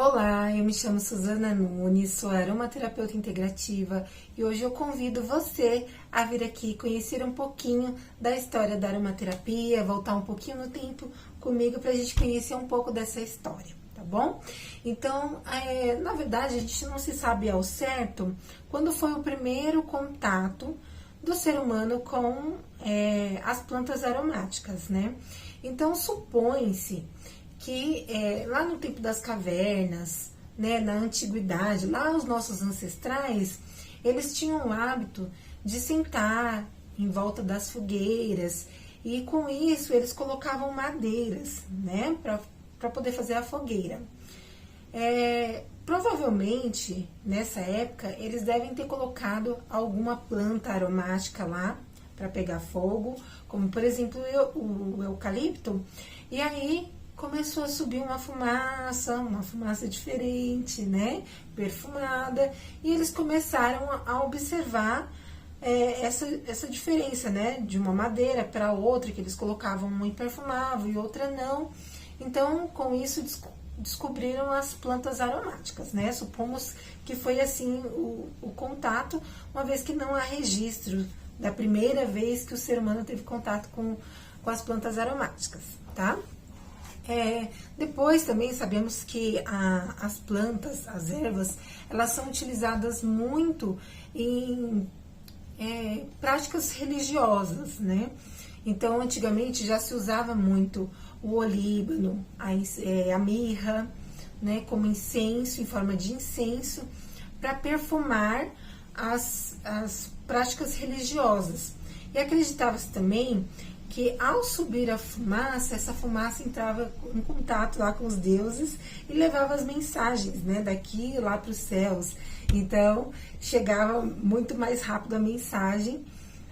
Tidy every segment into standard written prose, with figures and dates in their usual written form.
Olá, eu me chamo Suzana Nunes, sou aromaterapeuta integrativa e hoje eu convido você a vir aqui conhecer um pouquinho da história da aromaterapia, voltar um pouquinho no tempo comigo para a gente conhecer um pouco dessa história, tá bom? Então, na verdade, a gente não se sabe ao certo quando foi o primeiro contato do ser humano com as plantas aromáticas, né? Então, supõe-se que lá no tempo das cavernas, né, na antiguidade, lá os nossos ancestrais, eles tinham o hábito de sentar em volta das fogueiras e com isso eles colocavam madeiras, né, para poder fazer a fogueira. Provavelmente, nessa época, eles devem ter colocado alguma planta aromática lá para pegar fogo, como por exemplo o eucalipto, e aí começou a subir uma fumaça diferente, né, perfumada, e eles começaram a observar essa diferença, né, de uma madeira para outra, que eles colocavam uma e perfumavam e outra não. Então, com isso, descobriram as plantas aromáticas, né, supomos que foi assim o contato, uma vez que não há registro da primeira vez que o ser humano teve contato com as plantas aromáticas, tá? Depois também sabemos que as plantas, as ervas, elas são utilizadas muito em práticas religiosas, né? Então, antigamente já se usava muito o olíbano, a mirra, né, como incenso, em forma de incenso, para perfumar as práticas religiosas. E acreditava-se também que ao subir a fumaça, essa fumaça entrava em contato lá com os deuses e levava as mensagens, né, daqui lá para os céus. Então, chegava muito mais rápido a mensagem,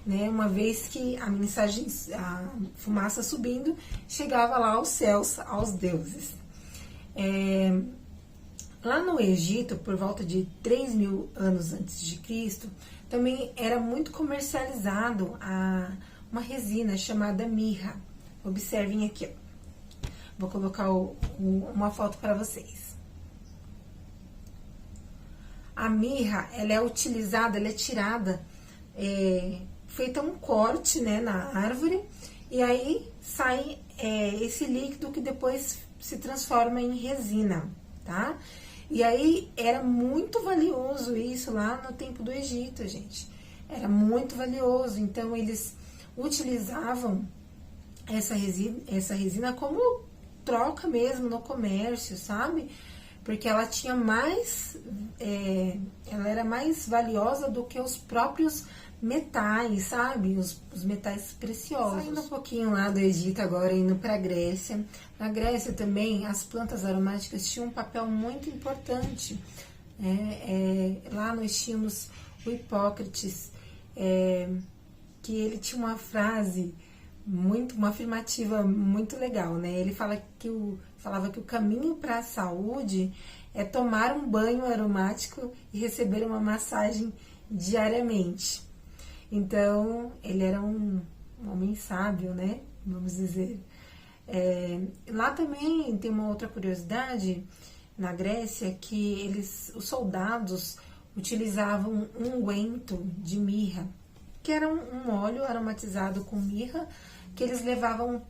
né, uma vez que a fumaça subindo, chegava lá aos céus, aos deuses. Lá no Egito, por volta de 3.000 anos antes de Cristo, também era muito comercializado uma resina chamada mirra. Observem aqui, ó. Vou colocar uma foto para vocês. A mirra, ela é utilizada, ela é tirada, feita um corte, né, na árvore, e aí sai esse líquido que depois se transforma em resina, tá? E aí era muito valioso isso lá no tempo do Egito, gente. Era muito valioso, então eles utilizavam essa resina como troca mesmo no comércio, sabe? Porque ela tinha ela era mais valiosa do que os próprios metais, sabe? Os metais preciosos. Saindo um pouquinho lá do Egito agora, indo para a Grécia. Na Grécia também, as plantas aromáticas tinham um papel muito importante. Lá nós tínhamos o Hipócrates, que ele tinha uma frase, uma afirmativa muito legal, né? Ele falava que o caminho para a saúde é tomar um banho aromático e receber uma massagem diariamente. Então, ele era um homem sábio, né? Vamos dizer. Lá também tem uma outra curiosidade, na Grécia, que os soldados utilizavam um unguento de mirra, que era um óleo aromatizado com mirra, que eles levavam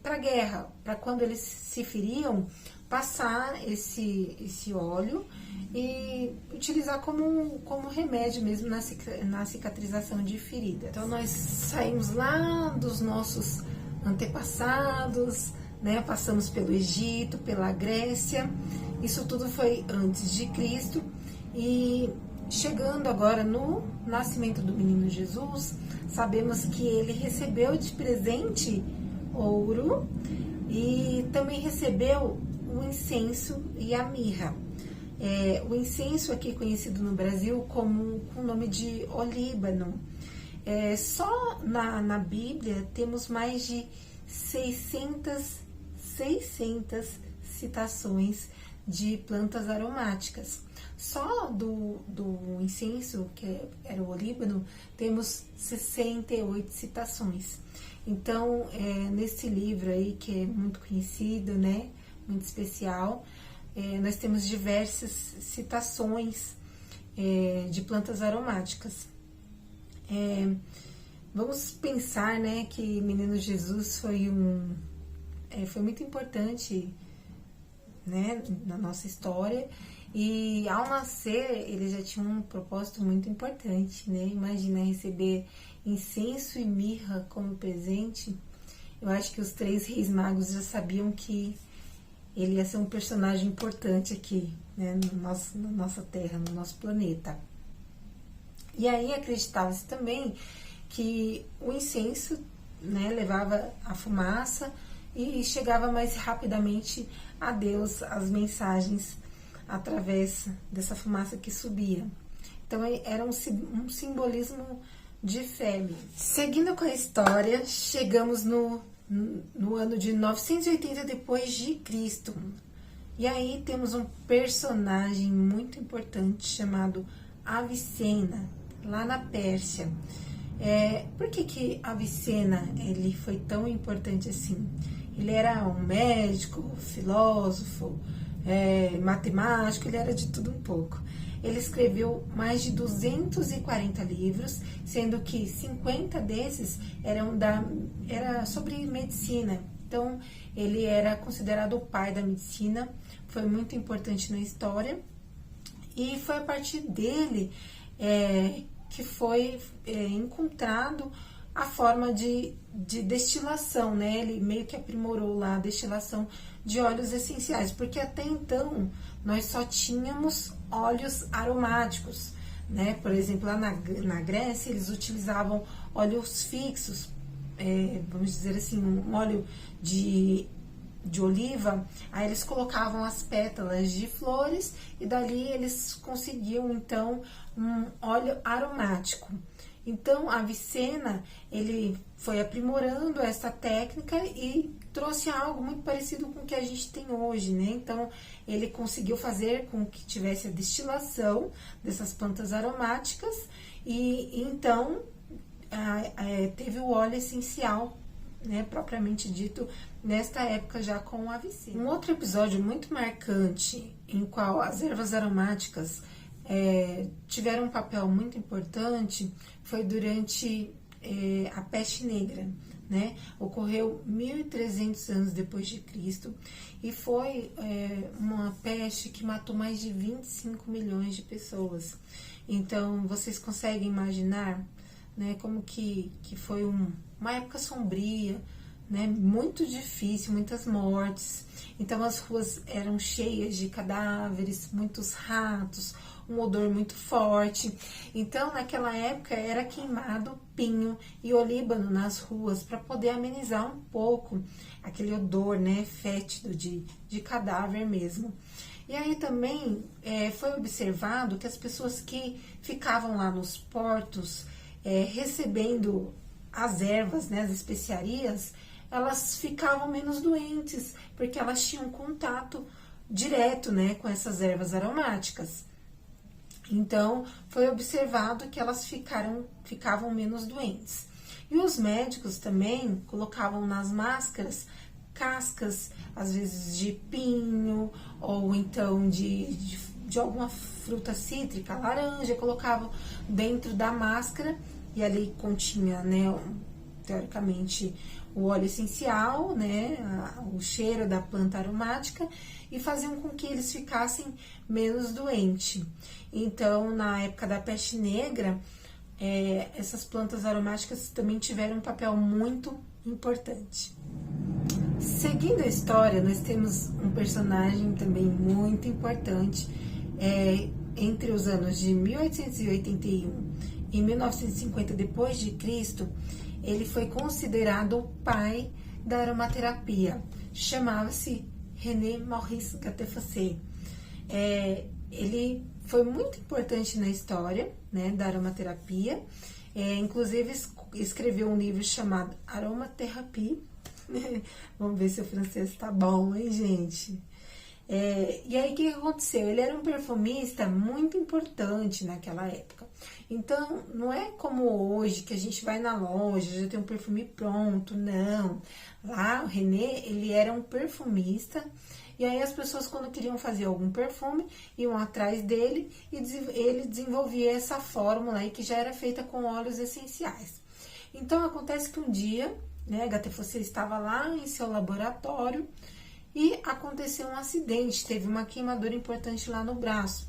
para a guerra, para quando eles se feriam, passar esse óleo e utilizar como remédio mesmo na cicatrização de ferida. Então, nós saímos lá dos nossos antepassados, né? Passamos pelo Egito, pela Grécia, isso tudo foi antes de Cristo, e chegando agora no nascimento do menino Jesus, sabemos que ele recebeu de presente ouro e também recebeu o incenso e a mirra. O incenso aqui conhecido no Brasil com o nome de olíbano. Só na Bíblia temos mais de 600 citações de plantas aromáticas. Só do incenso, que era o olíbano, temos 68 citações. Então, nesse livro aí, que é muito conhecido, né, muito especial, nós temos diversas citações de plantas aromáticas. Vamos pensar, né, que Menino Jesus foi muito importante, né, na nossa história, e ao nascer ele já tinha um propósito muito importante, né? Imagina receber incenso e mirra como presente. Eu acho que os 3 reis magos já sabiam que ele ia ser um personagem importante aqui, né, na nossa Terra, no nosso planeta. E aí acreditava-se também que o incenso, né, levava a fumaça e chegava mais rapidamente a Deus as mensagens através dessa fumaça que subia. Então era um simbolismo de fé. Seguindo com a história, chegamos no ano de 980 depois de Cristo. E aí temos um personagem muito importante chamado Avicena, lá na Pérsia. Por que Avicena ele foi tão importante assim? Ele era um médico, filósofo, matemático, ele era de tudo um pouco. Ele escreveu mais de 240 livros, sendo que 50 desses era sobre medicina. Então, ele era considerado o pai da medicina, foi muito importante na história. E foi a partir dele que foi encontrado a forma de destilação, né? Ele meio que aprimorou lá a destilação de óleos essenciais, porque até então nós só tínhamos óleos aromáticos, né? Por exemplo, lá na Grécia eles utilizavam óleos fixos, vamos dizer assim, um óleo de oliva, aí eles colocavam as pétalas de flores e dali eles conseguiam então um óleo aromático. Então, a Avicena, ele foi aprimorando essa técnica e trouxe algo muito parecido com o que a gente tem hoje, né? Então, ele conseguiu fazer com que tivesse a destilação dessas plantas aromáticas e então teve o óleo essencial, né, propriamente dito, nesta época já com a Avicena. Um outro episódio muito marcante em qual as ervas aromáticas tiveram um papel muito importante foi durante a Peste Negra, né? Ocorreu 1300 anos depois de Cristo e foi uma peste que matou mais de 25 milhões de pessoas. Então, vocês conseguem imaginar, né, como que foi uma época sombria, né, muito difícil, muitas mortes. Então as ruas eram cheias de cadáveres, muitos ratos, um odor muito forte. Então naquela época era queimado pinho e olíbano nas ruas para poder amenizar um pouco aquele odor, né, fétido de cadáver mesmo. E aí também foi observado que as pessoas que ficavam lá nos portos recebendo as ervas, né, as especiarias, elas ficavam menos doentes, porque elas tinham contato direto, né, com essas ervas aromáticas. Então, foi observado que elas ficavam menos doentes. E os médicos também colocavam nas máscaras cascas, às vezes de pinho, ou então de alguma fruta cítrica, laranja, colocavam dentro da máscara, e ali continha, né, teoricamente, o óleo essencial, né, o cheiro da planta aromática, e faziam com que eles ficassem menos doentes. Então, na época da Peste Negra, essas plantas aromáticas também tiveram um papel muito importante. Seguindo a história, nós temos um personagem também muito importante. Entre os anos de 1881 e 1950 depois de Cristo, ele foi considerado o pai da aromaterapia. Chamava-se René Maurice Gattefossé. Ele foi muito importante na história, né, da aromaterapia. Inclusive escreveu um livro chamado Aromathérapie. Vamos ver se o francês tá bom, hein, gente? E aí, o que aconteceu? Ele era um perfumista muito importante naquela época. Então, não é como hoje, que a gente vai na loja, já tem um perfume pronto, não. Lá, o René, ele era um perfumista E aí as pessoas, quando queriam fazer algum perfume, iam atrás dele e ele desenvolvia essa fórmula aí que já era feita com óleos essenciais. Então acontece que um dia, né, Agatha Fossé estava lá em seu laboratório e aconteceu um acidente, teve uma queimadura importante lá no braço.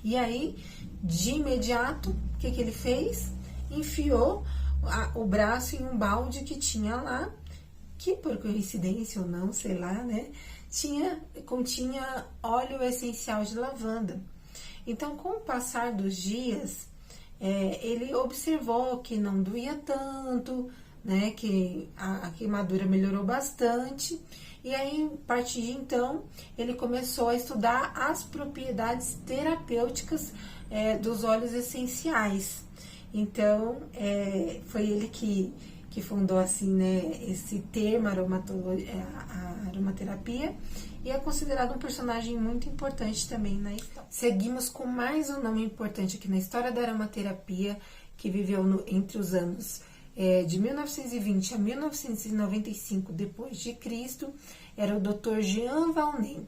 E aí, de imediato, o que ele fez? Enfiou o braço em um balde que tinha lá, que por coincidência ou não, sei lá, né, continha óleo essencial de lavanda. Então, com o passar dos dias, ele observou que não doía tanto, né, que a queimadura melhorou bastante. E aí, a partir de então, ele começou a estudar as propriedades terapêuticas dos óleos essenciais. Então, foi ele que fundou assim, né, esse termo a aromaterapia, e é considerado um personagem muito importante também na história. Seguimos com mais um nome importante aqui na história da aromaterapia, que viveu entre os anos de 1920 a 1995 depois de Cristo, era o Dr. Jean Valnet.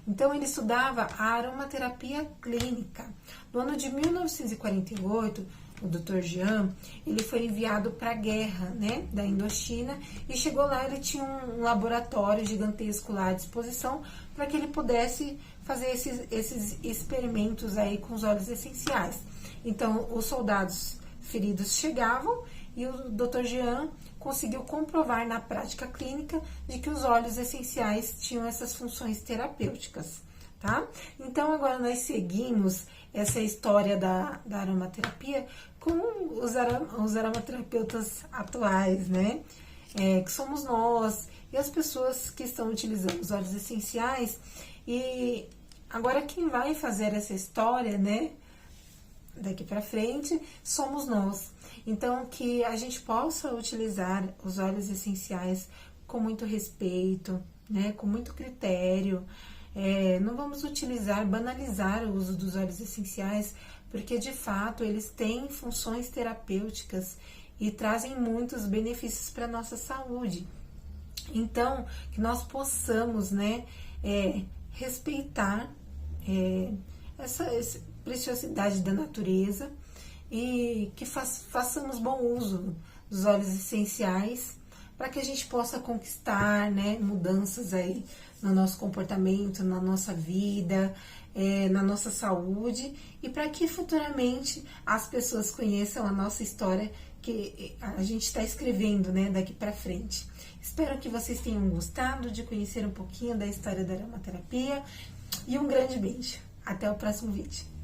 Então, ele estudava a aromaterapia clínica. No ano de 1948, o Dr. Jean, ele foi enviado para a guerra, né, da Indochina, e chegou lá, ele tinha um laboratório gigantesco lá à disposição para que ele pudesse fazer esses experimentos aí com os óleos essenciais. Então, os soldados feridos chegavam e o Dr. Jean conseguiu comprovar na prática clínica de que os óleos essenciais tinham essas funções terapêuticas, tá? Então, agora nós seguimos essa história da aromaterapia com os aromaterapeutas atuais, né? Que somos nós e as pessoas que estão utilizando os óleos essenciais. E agora quem vai fazer essa história, né, daqui para frente, somos nós. Então, que a gente possa utilizar os óleos essenciais com muito respeito, né, com muito critério. Não vamos banalizar o uso dos óleos essenciais, porque de fato eles têm funções terapêuticas e trazem muitos benefícios para a nossa saúde. Então, que nós possamos, né, respeitar essa preciosidade da natureza e que façamos bom uso dos óleos essenciais para que a gente possa conquistar, né, mudanças aí no nosso comportamento, na nossa vida, na nossa saúde, e para que futuramente as pessoas conheçam a nossa história que a gente está escrevendo, né, daqui para frente. Espero que vocês tenham gostado de conhecer um pouquinho da história da aromaterapia e um grande beijo. Até o próximo vídeo.